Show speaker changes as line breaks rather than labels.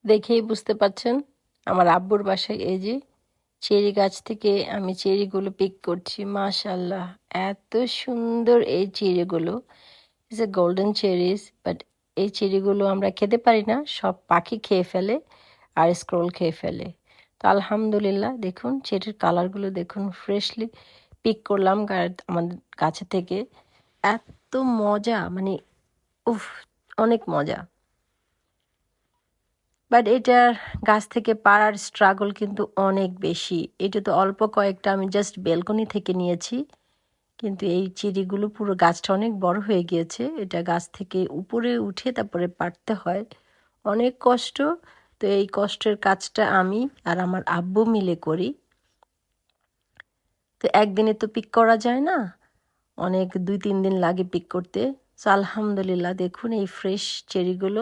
দেখেই বুঝতে পারছেন আমার আব্বুর বাসায় এই যে চেরি গাছ থেকে আমি চেরিগুলো পিক করছি। মাশাল্লাহ, এত সুন্দর এই চেরিগুলো। It's a golden cherries, but এই চেরিগুলো আমরা খেতে পারি না, সব পাখি খেয়ে ফেলে আর স্ক্রোল খেয়ে ফেলে। তো আলহামদুলিল্লাহ, দেখুন চেরির কালারগুলো দেখুন, ফ্রেশলি পিক করলাম আমাদের গাছে থেকে। এত মজা, মানে উফ, অনেক মজা। বাট এটার গাছ থেকে পাড়ার স্ট্রাগল কিন্তু অনেক বেশি। এটা তো অল্প কয়েকটা আমি জাস্ট বেলকনি থেকে নিয়েছি, কিন্তু এই চেরিগুলো পুরো গাছটা অনেক বড় হয়ে গিয়েছে। এটা গাছ থেকে উপরে উঠে তারপরে পাড়তে হয়, অনেক কষ্ট। তো এই কষ্টের কাজটা আমি আর আমার আব্বু মিলে করি। তো একদিনে তো পিক করা যায় না, অনেক 2-3 দিন লাগে পিক করতে। সো আলহামদুলিল্লাহ, দেখুন এই ফ্রেশ চেরিগুলো